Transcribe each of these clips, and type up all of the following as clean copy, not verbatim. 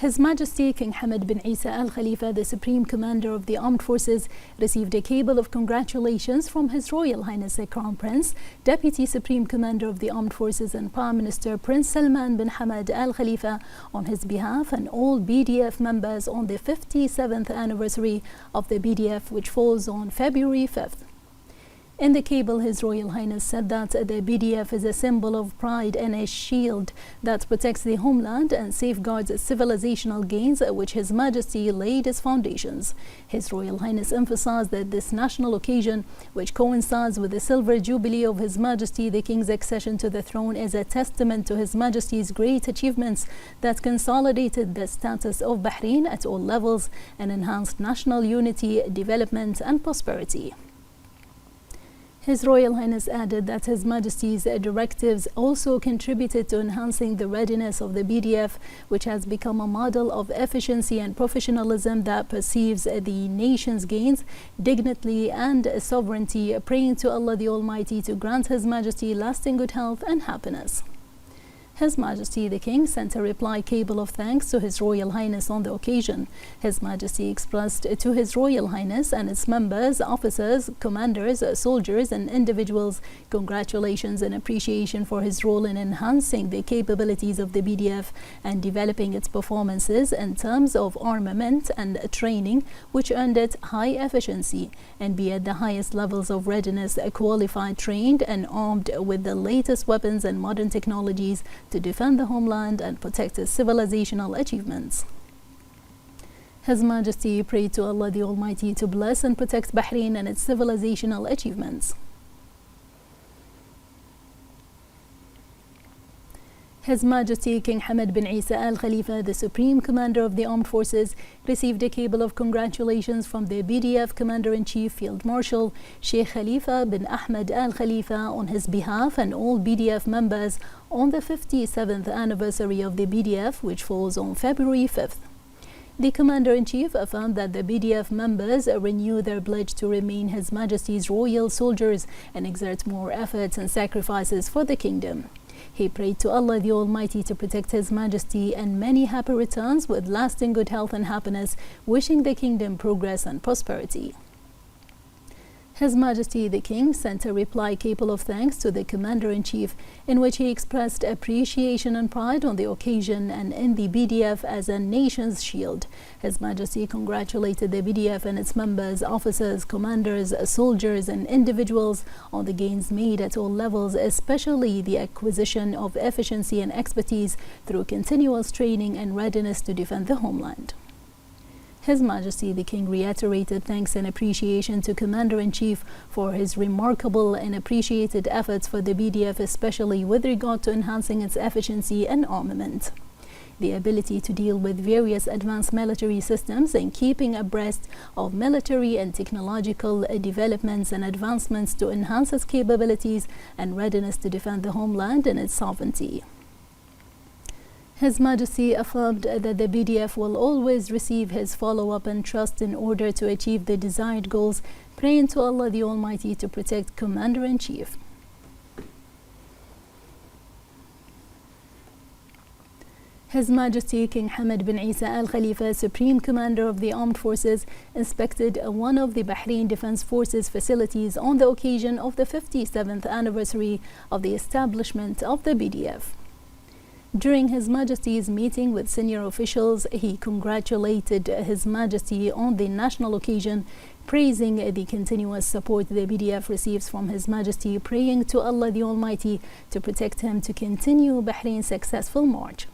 His Majesty King Hamad bin Isa Al Khalifa, the Supreme Commander of the Armed Forces, received a cable of congratulations from His Royal Highness the Crown Prince, Deputy Supreme Commander of the Armed Forces and Prime Minister Prince Salman bin Hamad Al Khalifa on his behalf and all BDF members on the 57th anniversary of the BDF, which falls on February 5th. In the cable, His Royal Highness said that the BDF is a symbol of pride and a shield that protects the homeland and safeguards civilizational gains, which His Majesty laid its foundations. His Royal Highness emphasized that this national occasion, which coincides with the silver jubilee of His Majesty the King's accession to the throne, is a testament to His Majesty's great achievements that consolidated the status of Bahrain at all levels and enhanced national unity, development and prosperity. His Royal Highness added that His Majesty's directives also contributed to enhancing the readiness of the BDF, which has become a model of efficiency and professionalism that perceives the nation's gains, dignity and sovereignty, praying to Allah the Almighty to grant His Majesty lasting good health and happiness. His Majesty the King sent a reply cable of thanks to His Royal Highness on the occasion. His Majesty expressed to His Royal Highness and its members, officers, commanders, soldiers and individuals congratulations and appreciation for his role in enhancing the capabilities of the BDF and developing its performances in terms of armament and training, which earned it high efficiency and be at the highest levels of readiness, qualified, trained and armed with the latest weapons and modern technologies to defend the homeland and protect its civilizational achievements. His Majesty prayed to Allah the Almighty to bless and protect Bahrain and its civilizational achievements. His Majesty King Hamad bin Isa Al Khalifa, the Supreme Commander of the Armed Forces, received a cable of congratulations from the BDF Commander-in-Chief Field Marshal Sheikh Khalifa bin Ahmed Al Khalifa on his behalf and all BDF members on the 57th anniversary of the BDF, which falls on February 5th. The Commander-in-Chief affirmed that the BDF members renew their pledge to remain His Majesty's royal soldiers and exert more efforts and sacrifices for the kingdom. He prayed to Allah the Almighty to protect His Majesty and many happy returns with lasting good health and happiness, wishing the kingdom progress and prosperity. His Majesty the King sent a reply cable of thanks to the Commander-in-Chief in which he expressed appreciation and pride on the occasion and in the BDF as a nation's shield. His Majesty congratulated the BDF and its members, officers, commanders, soldiers and individuals on the gains made at all levels, especially the acquisition of efficiency and expertise through continuous training and readiness to defend the homeland. His Majesty the King reiterated thanks and appreciation to Commander-in-Chief for his remarkable and appreciated efforts for the BDF, especially with regard to enhancing its efficiency and armament, the ability to deal with various advanced military systems and keeping abreast of military and technological developments and advancements to enhance its capabilities and readiness to defend the homeland and its sovereignty. His Majesty affirmed that the BDF will always receive his follow-up and trust in order to achieve the desired goals, praying to Allah the Almighty to protect Commander-in-Chief. His Majesty King Hamad bin Isa Al Khalifa, Supreme Commander of the Armed Forces, inspected one of the Bahrain Defense Forces facilities on the occasion of the 57th anniversary of the establishment of the BDF. During His Majesty's meeting with senior officials, he congratulated His Majesty on the national occasion, praising the continuous support the BDF receives from His Majesty, praying to Allah the Almighty to protect him to continue Bahrain's successful march.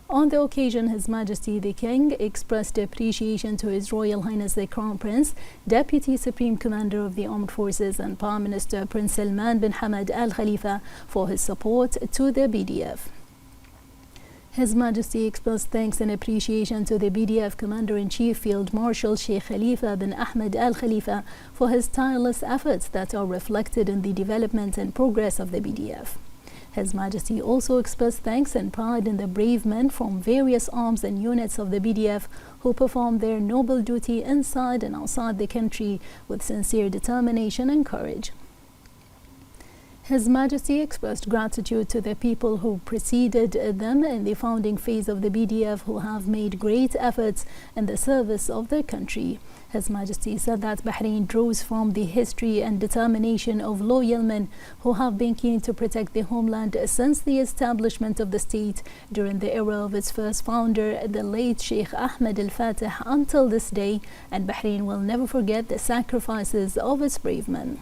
On the occasion, His Majesty the King expressed appreciation to His Royal Highness the Crown Prince, Deputy Supreme Commander of the Armed Forces and Prime Minister Prince Salman bin Hamad Al Khalifa for his support to the BDF. His Majesty expressed thanks and appreciation to the BDF Commander-in-Chief Field Marshal Sheikh Khalifa bin Ahmed Al Khalifa for his tireless efforts that are reflected in the development and progress of the BDF. His Majesty also expressed thanks and pride in the brave men from various arms and units of the BDF who perform their noble duty inside and outside the country with sincere determination and courage. His Majesty expressed gratitude to the people who preceded them in the founding phase of the BDF, who have made great efforts in the service of their country. His Majesty said that Bahrain draws from the history and determination of loyal men who have been keen to protect the homeland since the establishment of the state during the era of its first founder, the late Sheikh Ahmed Al-Fatih, until this day, and Bahrain will never forget the sacrifices of its brave men.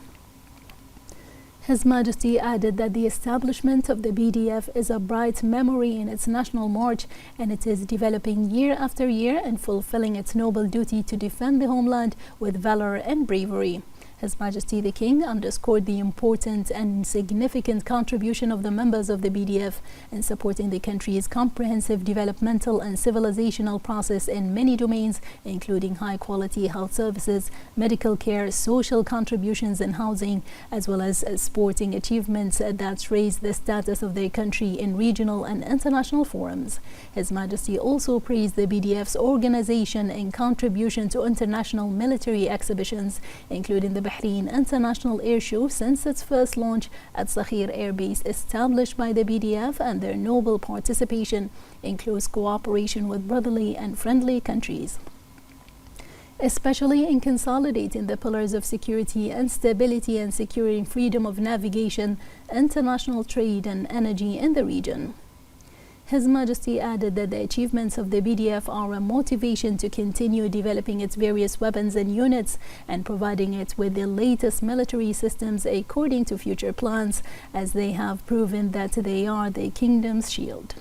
His Majesty added that the establishment of the BDF is a bright memory in its national march, and it is developing year after year and fulfilling its noble duty to defend the homeland with valor and bravery. His Majesty the King underscored the important and significant contribution of the members of the BDF in supporting the country's comprehensive developmental and civilizational process in many domains, including high-quality health services, medical care, social contributions and housing, as well as sporting achievements that raise the status of their country in regional and international forums. His Majesty also praised the BDF's organization and contribution to international military exhibitions, including the Bahrain International Air Show since its first launch at Sakhir Air Base, established by the BDF, and their noble participation in close cooperation with brotherly and friendly countries, especially in consolidating the pillars of security and stability and securing freedom of navigation, international trade and energy in the region. His Majesty added that the achievements of the BDF are a motivation to continue developing its various weapons and units and providing it with the latest military systems according to future plans, as they have proven that they are the kingdom's shield.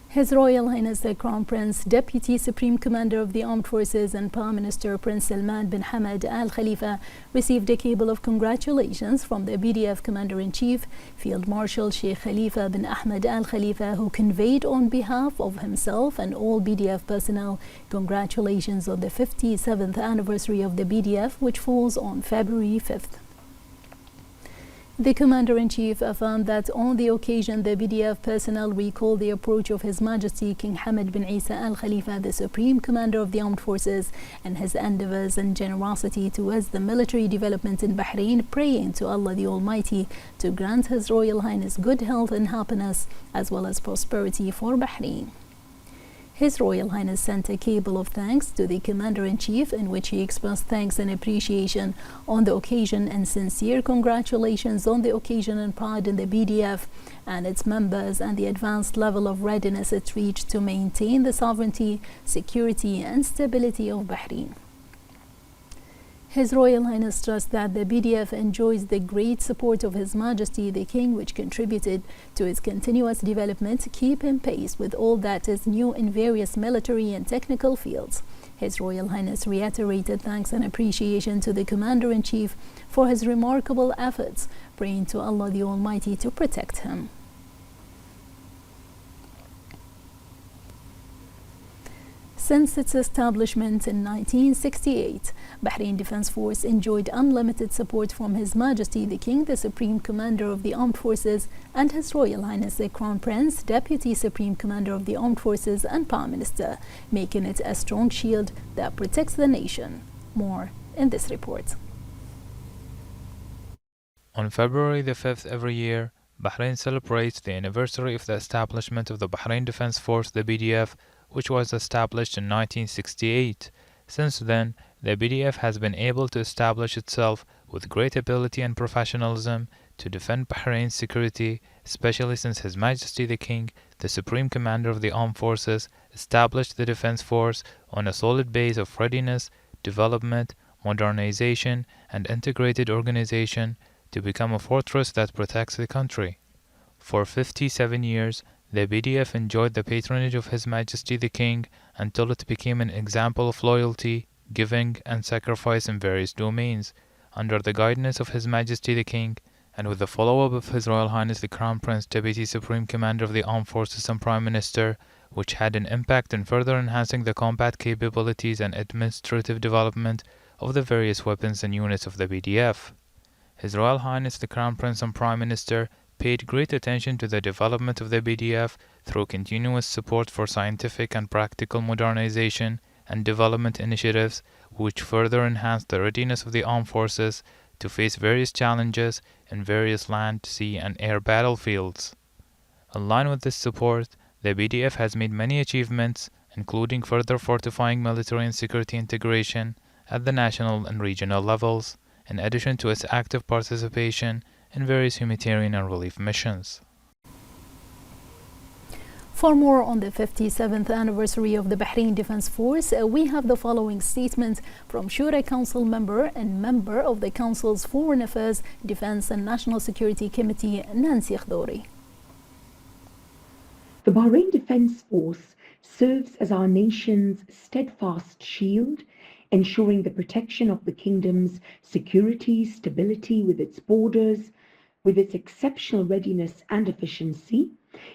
His Royal Highness the Crown Prince, Deputy Supreme Commander of the Armed Forces and Prime Minister Prince Salman bin Hamad Al Khalifa received a cable of congratulations from the BDF Commander-in-Chief, Field Marshal Sheikh Khalifa bin Ahmed Al Khalifa, who conveyed on behalf of himself and all BDF personnel congratulations on the 57th anniversary of the BDF, which falls on February 5th. The Commander-in-Chief affirmed that on the occasion the BDF personnel recalled the approach of His Majesty King Hamad bin Isa Al Khalifa, the Supreme Commander of the Armed Forces, and his endeavors and generosity towards the military development in Bahrain, praying to Allah the Almighty to grant His Royal Highness good health and happiness, as well as prosperity for Bahrain. His Royal Highness sent a cable of thanks to the Commander-in-Chief, in which he expressed thanks and appreciation on the occasion and sincere congratulations on the occasion and pride in the BDF and its members and the advanced level of readiness it reached to maintain the sovereignty, security and stability of Bahrain. His Royal Highness stressed that the BDF enjoys the great support of His Majesty the King, which contributed to its continuous development, keeping pace with all that is new in various military and technical fields. His Royal Highness reiterated thanks and appreciation to the Commander-in-Chief for his remarkable efforts, praying to Allah the Almighty to protect him. Since its establishment in 1968, Bahrain Defense Force enjoyed unlimited support from His Majesty the King, the Supreme Commander of the Armed Forces, and His Royal Highness the Crown Prince, Deputy Supreme Commander of the Armed Forces and Prime Minister, making it a strong shield that protects the nation. More in this report. On February the 5th every year, Bahrain celebrates the anniversary of the establishment of the Bahrain Defense Force, the BDF, which was established in 1968. Since then, the BDF has been able to establish itself with great ability and professionalism to defend Bahrain's security, especially since His Majesty the King, the Supreme Commander of the Armed Forces, established the Defense Force on a solid base of readiness, development, modernization, and integrated organization to become a fortress that protects the country. For 57 years, the BDF enjoyed the patronage of His Majesty the King until it became an example of loyalty, giving, and sacrifice in various domains. Under the guidance of His Majesty the King, and with the follow-up of His Royal Highness the Crown Prince, Deputy Supreme Commander of the Armed Forces and Prime Minister, which had an impact in further enhancing the combat capabilities and administrative development of the various weapons and units of the BDF. His Royal Highness the Crown Prince and Prime Minister paid great attention to the development of the BDF through continuous support for scientific and practical modernization and development initiatives, which further enhanced the readiness of the armed forces to face various challenges in various land, sea, and air battlefields. In line with this support, the BDF has made many achievements, including further fortifying military and security integration at the national and regional levels, in addition to its active participation in various humanitarian and relief missions. For more on the 57th anniversary of the Bahrain Defense Force, we have the following statement from Shura Council member and member of the Council's Foreign Affairs, Defense and National Security Committee, Nancy Khdori. The Bahrain Defense Force serves as our nation's steadfast shield, ensuring the protection of the kingdom's security, stability with its borders, with its exceptional readiness and efficiency,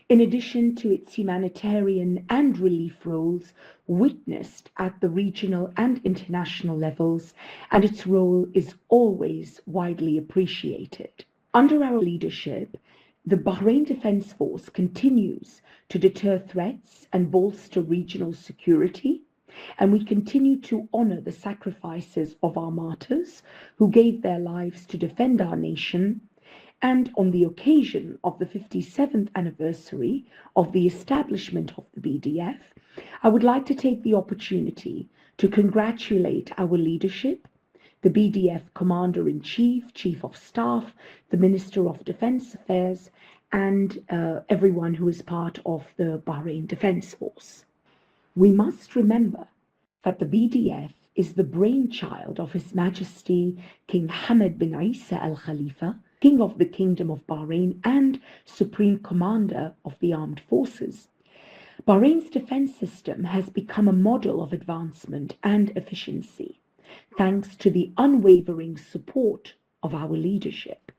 in addition to its humanitarian and relief roles witnessed at the regional and international levels, and its role is always widely appreciated. Under our leadership, the Bahrain Defense Force continues to deter threats and bolster regional security, and we continue to honor the sacrifices of our martyrs who gave their lives to defend our nation. And on the occasion of the 57th anniversary of the establishment of the BDF, I would like to take the opportunity to congratulate our leadership, the BDF Commander-in-Chief, Chief of Staff, the Minister of Defense Affairs, and everyone who is part of the Bahrain Defense Force. We must remember that the BDF is the brainchild of His Majesty King Hamad bin Isa Al Khalifa, King of the Kingdom of Bahrain and Supreme Commander of the Armed Forces. Bahrain's defense system has become a model of advancement and efficiency, thanks to the unwavering support of our leadership.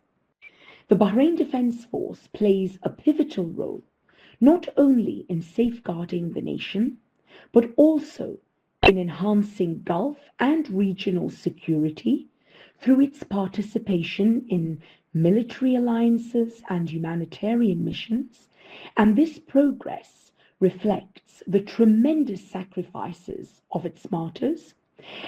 The Bahrain Defense Force plays a pivotal role, not only in safeguarding the nation, but also in enhancing Gulf and regional security through its participation in military alliances and humanitarian missions, and this progress reflects the tremendous sacrifices of its martyrs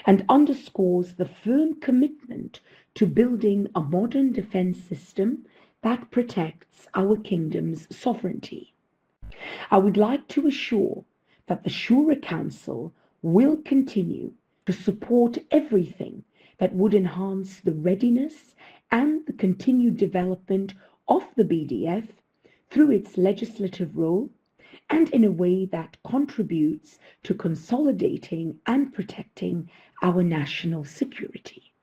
and underscores the firm commitment to building a modern defense system that protects our kingdom's sovereignty. I would like to assure that the Shura Council will continue to support everything that would enhance the readiness and the continued development of the BDF through its legislative role and in a way that contributes to consolidating and protecting our national security.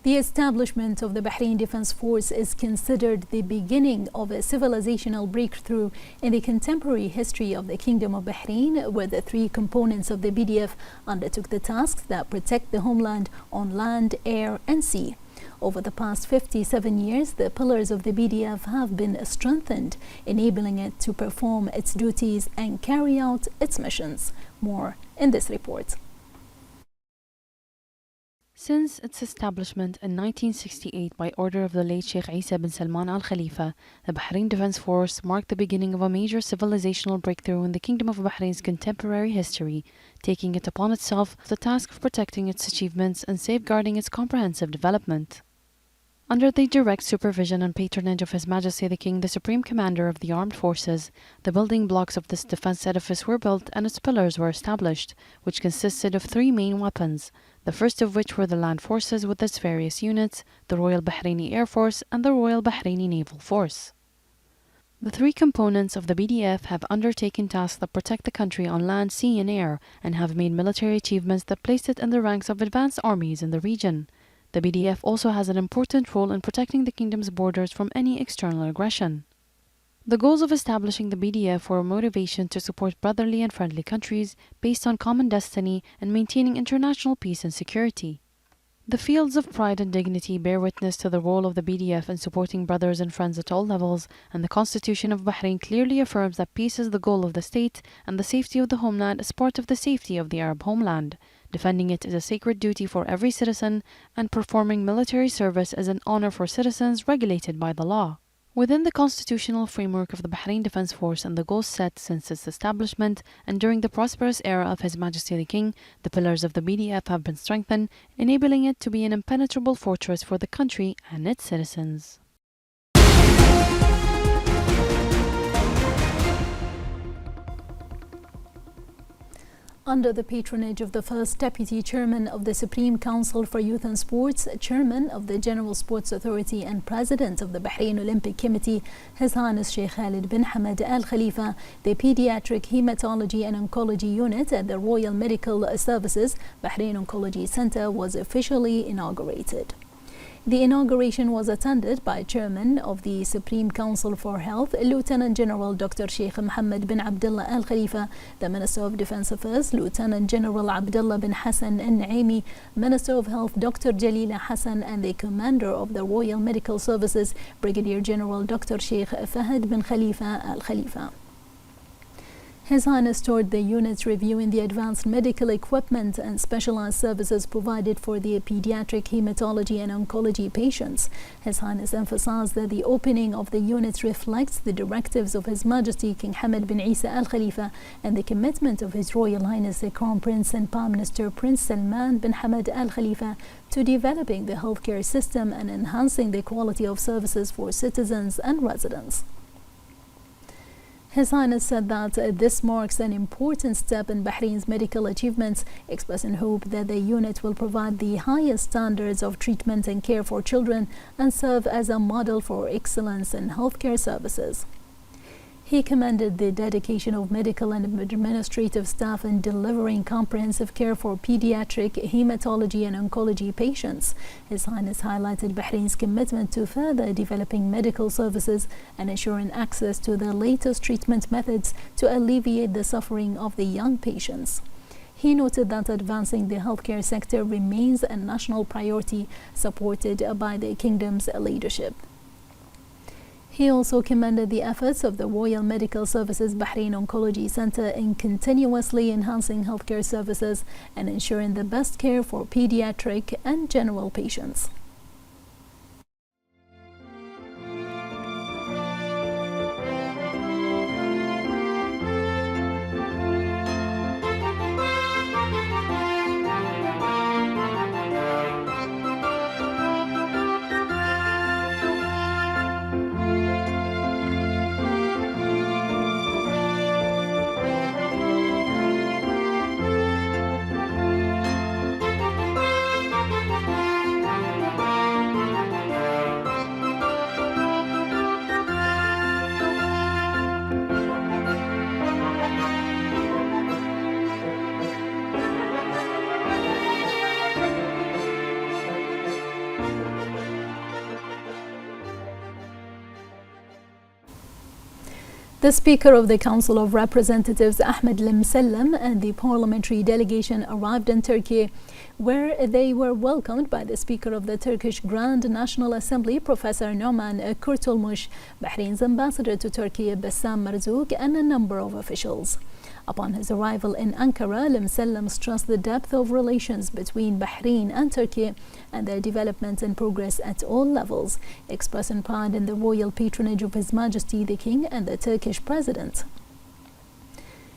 The establishment of the Bahrain Defense Force is considered the beginning of a civilizational breakthrough in the contemporary history of the Kingdom of Bahrain, where the three components of the BDF undertook the tasks that protect the homeland on land, air, and sea. Over the past 57 years, the pillars of the BDF have been strengthened, enabling it to perform its duties and carry out its missions. More in this report. Since its establishment in 1968 by order of the late Sheikh Isa bin Salman Al Khalifa, the Bahrain Defense Force marked the beginning of a major civilizational breakthrough in the Kingdom of Bahrain's contemporary history, taking it upon itself the task of protecting its achievements and safeguarding its comprehensive development. Under the direct supervision and patronage of His Majesty the King, the Supreme Commander of the Armed Forces, the building blocks of this defense edifice were built and its pillars were established, which consisted of three main weapons, the first of which were the land forces with its various units, the Royal Bahraini Air Force and the Royal Bahraini Naval Force. The three components of the BDF have undertaken tasks that protect the country on land, sea and air, and have made military achievements that placed it in the ranks of advanced armies in the region. The BDF also has an important role in protecting the kingdom's borders from any external aggression. The goals of establishing the BDF were a motivation to support brotherly and friendly countries based on common destiny and maintaining international peace and security. The fields of pride and dignity bear witness to the role of the BDF in supporting brothers and friends at all levels, and the Constitution of Bahrain clearly affirms that peace is the goal of the state and the safety of the homeland is part of the safety of the Arab homeland. Defending it is a sacred duty for every citizen, and performing military service is an honor for citizens regulated by the law. Within the constitutional framework of the Bahrain Defense Force and the goals set since its establishment and during the prosperous era of His Majesty the King, the pillars of the BDF have been strengthened, enabling it to be an impenetrable fortress for the country and its citizens. Under the patronage of the first Deputy Chairman of the Supreme Council for Youth and Sports, Chairman of the General Sports Authority and President of the Bahrain Olympic Committee, His Highness Sheikh Khalid bin Hamad Al Khalifa, the Pediatric Hematology and Oncology Unit at the Royal Medical Services Bahrain Oncology Center was officially inaugurated. The inauguration was attended by Chairman of the Supreme Council for Health, Lieutenant General Dr. Sheikh Mohammed bin Abdullah Al Khalifa, the Minister of Defense Affairs, Lieutenant General Abdullah bin Hassan Al Naimi, Minister of Health, Dr. Jalila Hassan, and the Commander of the Royal Medical Services, Brigadier General Dr. Sheikh Fahad bin Khalifa Al Khalifa. His Highness toured the units reviewing the advanced medical equipment and specialized services provided for the pediatric hematology and oncology patients. His Highness emphasized that the opening of the units reflects the directives of His Majesty King Hamad bin Isa Al Khalifa and the commitment of His Royal Highness the Crown Prince and Prime Minister Prince Salman bin Hamad Al Khalifa to developing the healthcare system and enhancing the quality of services for citizens and residents. His Highness said that this marks an important step in Bahrain's medical achievements, expressing hope that the unit will provide the highest standards of treatment and care for children and serve as a model for excellence in healthcare services. He commended the dedication of medical and administrative staff in delivering comprehensive care for pediatric hematology and oncology patients. His Highness highlighted Bahrain's commitment to further developing medical services and ensuring access to the latest treatment methods to alleviate the suffering of the young patients. He noted that advancing the healthcare sector remains a national priority, supported by the kingdom's leadership. He also commended the efforts of the Royal Medical Services Bahrain Oncology Center in continuously enhancing healthcare services and ensuring the best care for pediatric and general patients. The Speaker of the Council of Representatives, Ahmed Al-Msallam, and the parliamentary delegation arrived in Turkey, where they were welcomed by the Speaker of the Turkish Grand National Assembly, Professor Numan Kurtulmuş, Bahrain's ambassador to Turkey, Bassam Marzouk, and a number of officials. Upon his arrival in Ankara, Al-Msallam stressed the depth of relations between Bahrain and Turkey and their development and progress at all levels, expressing pride in the royal patronage of His Majesty the King and the Turkish President.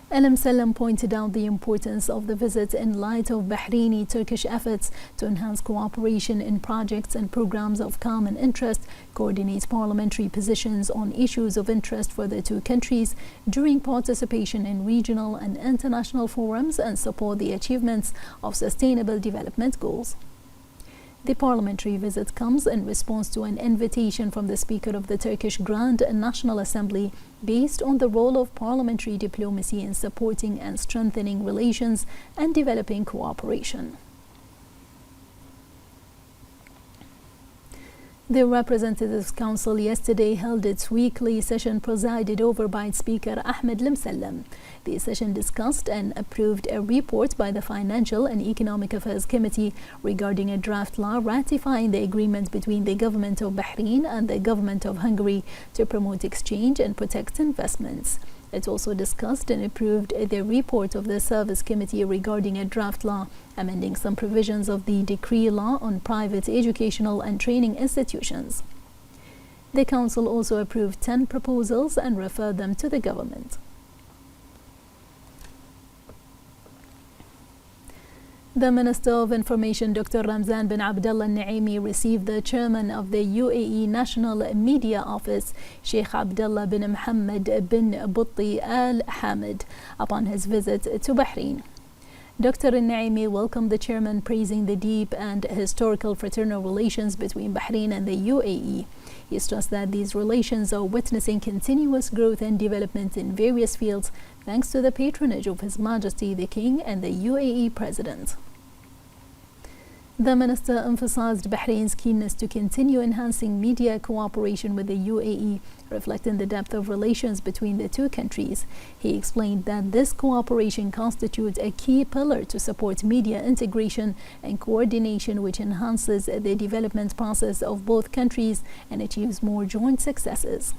Al-Msallam pointed out the importance of the visit in light of Bahraini-Turkish efforts to enhance cooperation in projects and programs of common interest, coordinate parliamentary positions on issues of interest for the two countries during participation in regional and international forums, and support the achievements of sustainable development goals. The parliamentary visit comes in response to an invitation from the Speaker of the Turkish Grand National Assembly based on the role of parliamentary diplomacy in supporting and strengthening relations and developing cooperation. The Representatives' Council yesterday held its weekly session presided over by Speaker Ahmed Lemsalem. The session discussed and approved a report by the Financial and Economic Affairs Committee regarding a draft law ratifying the agreement between the Government of Bahrain and the Government of Hungary to promote exchange and protect investments. It also discussed and approved the report of the Service Committee regarding a draft law amending some provisions of the decree law on private educational and training institutions. The Council also approved 10 proposals and referred them to the government. The Minister of Information, Dr. Ramzan bin Abdullah Naimi, received the chairman of the UAE National Media Office, Sheikh Abdullah bin Mohammed bin Butti Al Hamid, upon his visit to Bahrain. Dr. Naimi welcomed the chairman, praising the deep and historical fraternal relations between Bahrain and the UAE. He stressed that these relations are witnessing continuous growth and development in various fields thanks to the patronage of His Majesty the King and the UAE President. The minister emphasized Bahrain's keenness to continue enhancing media cooperation with the UAE, reflecting the depth of relations between the two countries. He explained that this cooperation constitutes a key pillar to support media integration and coordination, which enhances the development process of both countries and achieves more joint successes.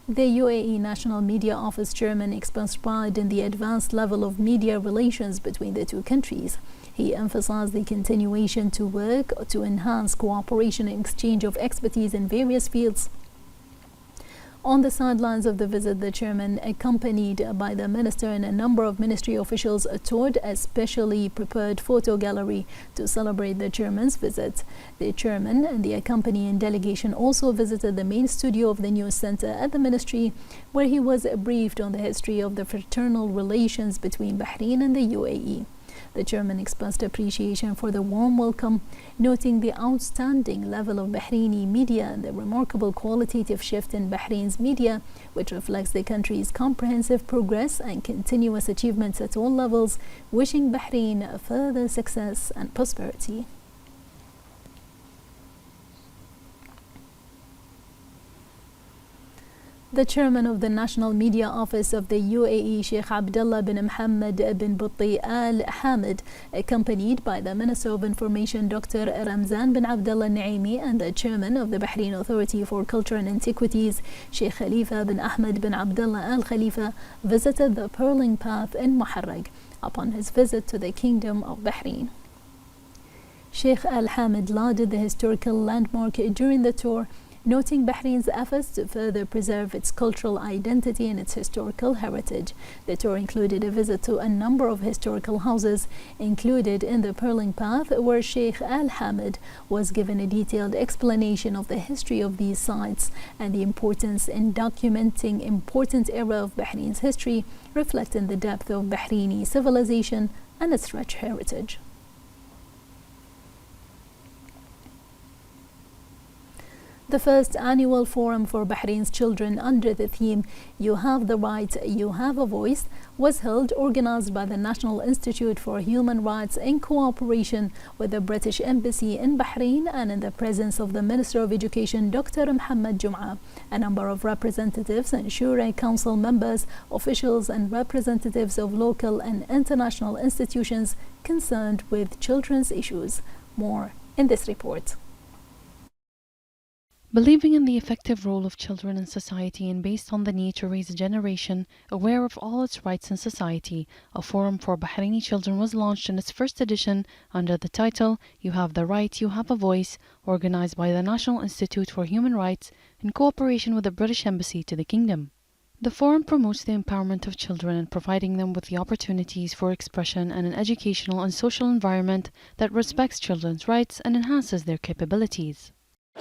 The UAE National Media Office chairman expressed pride in the advanced level of media relations between the two countries. He emphasized the continuation to work to enhance cooperation and exchange of expertise in various fields. On the sidelines of the visit, the chairman, accompanied by the minister and a number of ministry officials, toured a specially prepared photo gallery to celebrate the chairman's visit. The chairman and the accompanying delegation also visited the main studio of the news center at the ministry, where he was briefed on the history of the fraternal relations between Bahrain and the UAE. The chairman expressed appreciation for the warm welcome, noting the outstanding level of Bahraini media and the remarkable qualitative shift in Bahrain's media, which reflects the country's comprehensive progress and continuous achievements at all levels, wishing Bahrain further success and prosperity. The chairman of the National Media Office of the UAE, Sheikh Abdullah bin Mohammed bin Butti Al Hamid, accompanied by the Minister of Information, Dr. Ramzan bin Abdullah Naimi, and the chairman of the Bahrain Authority for Culture and Antiquities, Sheikh Khalifa bin Ahmed bin Abdullah Al Khalifa, visited the Pearling Path in Muharraq upon his visit to the Kingdom of Bahrain. Sheikh Al Hamid lauded the historical landmark during the tour, noting Bahrain's efforts to further preserve its cultural identity and its historical heritage. The tour included a visit to a number of historical houses, included in the Pearling Path, where Sheikh Al Hamid was given a detailed explanation of the history of these sites and the importance in documenting important era of Bahrain's history, reflecting the depth of Bahraini civilization and its rich heritage. The first annual forum for Bahrain's children under the theme "You Have the Right, You Have a Voice" was held, organized by the National Institute for Human Rights in cooperation with the British Embassy in Bahrain and in the presence of the Minister of Education, Dr. Mohammed Jum'a, a number of representatives and Shura Council members, officials and representatives of local and international institutions concerned with children's issues. More in this report. Believing in the effective role of children in society and based on the need to raise a generation aware of all its rights in society, a forum for Bahraini children was launched in its first edition under the title "You Have the Right, You Have a Voice," organized by the National Institute for Human Rights in cooperation with the British Embassy to the Kingdom. The forum promotes the empowerment of children and providing them with the opportunities for expression and an educational and social environment that respects children's rights and enhances their capabilities.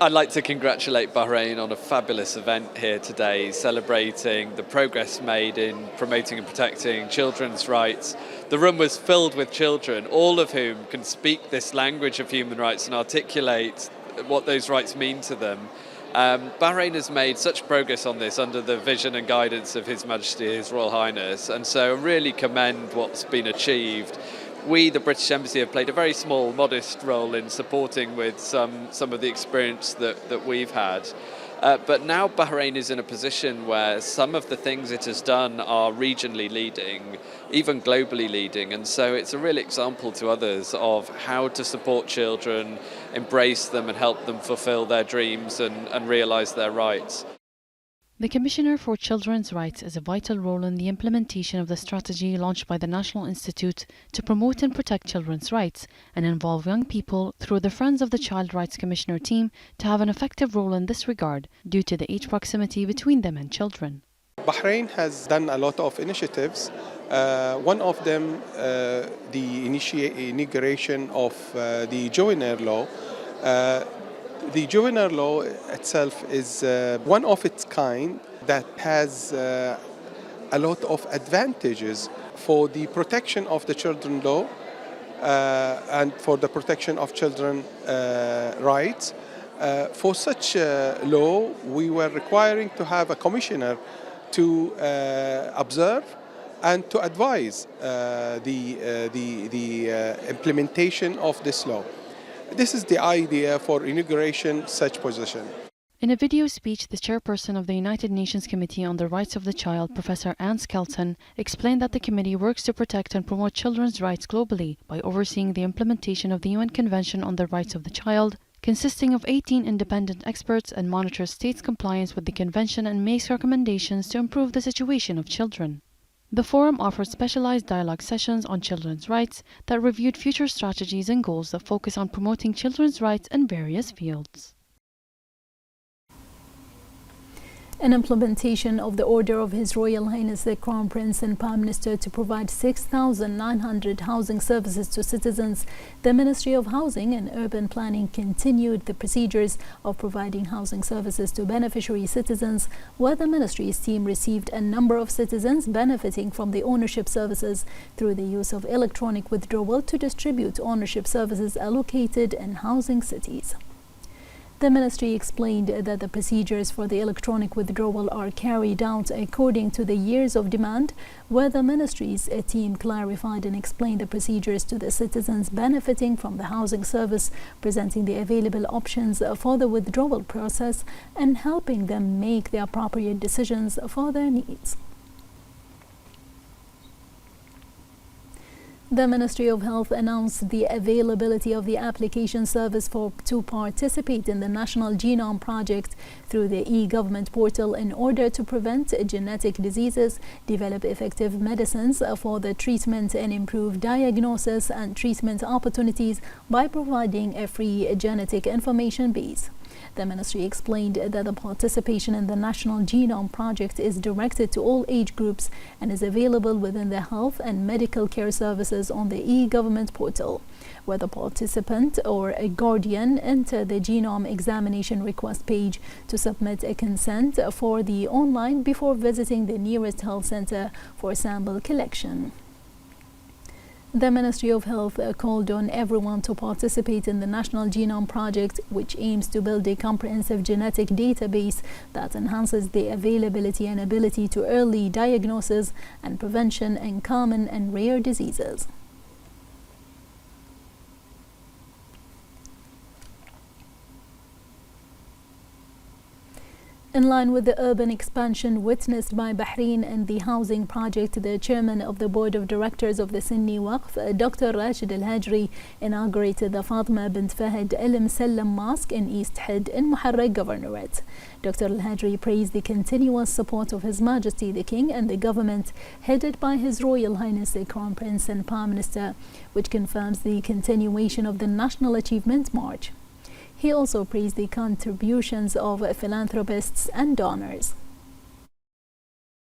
I'd like to congratulate Bahrain on a fabulous event here today, celebrating the progress made in promoting and protecting children's rights. The room was filled with children, all of whom can speak this language of human rights and articulate what those rights mean to them. Bahrain has made such progress on this under the vision and guidance of His Majesty, His Royal Highness, and so I really commend what's been achieved. We, the British Embassy, have played a very small, modest role in supporting with some of the experience that we've had. But now Bahrain is in a position where some of the things it has done are regionally leading, even globally leading, and so it's a real example to others of how to support children, embrace them and help them fulfill their dreams and realise their rights. The Commissioner for Children's Rights has a vital role in the implementation of the strategy launched by the National Institute to promote and protect children's rights and involve young people through the Friends of the Child Rights Commissioner team to have an effective role in this regard due to the age proximity between them and children. Bahrain has done a lot of initiatives. One of them, the inauguration of the juvenile law. The juvenile law itself is one of its kind that has a lot of advantages for the protection of the children law and for the protection of children rights. For such a law, we were requiring to have a commissioner to observe and to advise the implementation of this law. This is the idea for inauguration such position. In a video speech, the chairperson of the United Nations Committee on the Rights of the Child, Professor Anne Skelton, explained that the committee works to protect and promote children's rights globally by overseeing the implementation of the UN Convention on the Rights of the Child, consisting of 18 independent experts, and monitors states' compliance with the convention and makes recommendations to improve the situation of children. The forum offered specialized dialogue sessions on children's rights that reviewed future strategies and goals that focus on promoting children's rights in various fields. An implementation of the order of His Royal Highness the Crown Prince and Prime Minister to provide 6,900 housing services to citizens, the Ministry of Housing and Urban Planning continued the procedures of providing housing services to beneficiary citizens, where the Ministry's team received a number of citizens benefiting from the ownership services through the use of electronic withdrawal to distribute ownership services allocated in housing cities. The Ministry explained that the procedures for the electronic withdrawal are carried out according to the years of demand, where the Ministry's team clarified and explained the procedures to the citizens benefiting from the housing service, presenting the available options for the withdrawal process and helping them make the appropriate decisions for their needs. The Ministry of Health announced the availability of the application service to participate in the National Genome Project through the e-government portal in order to prevent genetic diseases, develop effective medicines for the treatment, and improve diagnosis and treatment opportunities by providing a free genetic information base. The Ministry explained that the participation in the National Genome Project is directed to all age groups and is available within the health and medical care services on the e-government portal, where the participant or a guardian enter the genome examination request page to submit a consent for the online before visiting the nearest health center for sample collection. The Ministry of Health called on everyone to participate in the National Genome Project, which aims to build a comprehensive genetic database that enhances the availability and ability to early diagnosis and prevention in common and rare diseases. In line with the urban expansion witnessed by Bahrain and the housing project, the chairman of the board of directors of the Sunni Waqf, Dr. Rashid Al-Hajri, inaugurated the Fatima bint Fahd Al Musallam Mosque in East Head in Muharraq Governorate. Dr. Al-Hajri praised the continuous support of His Majesty the King and the government headed by His Royal Highness the Crown Prince and Prime Minister, which confirms the continuation of the National Achievement March. He also praised the contributions of philanthropists and donors.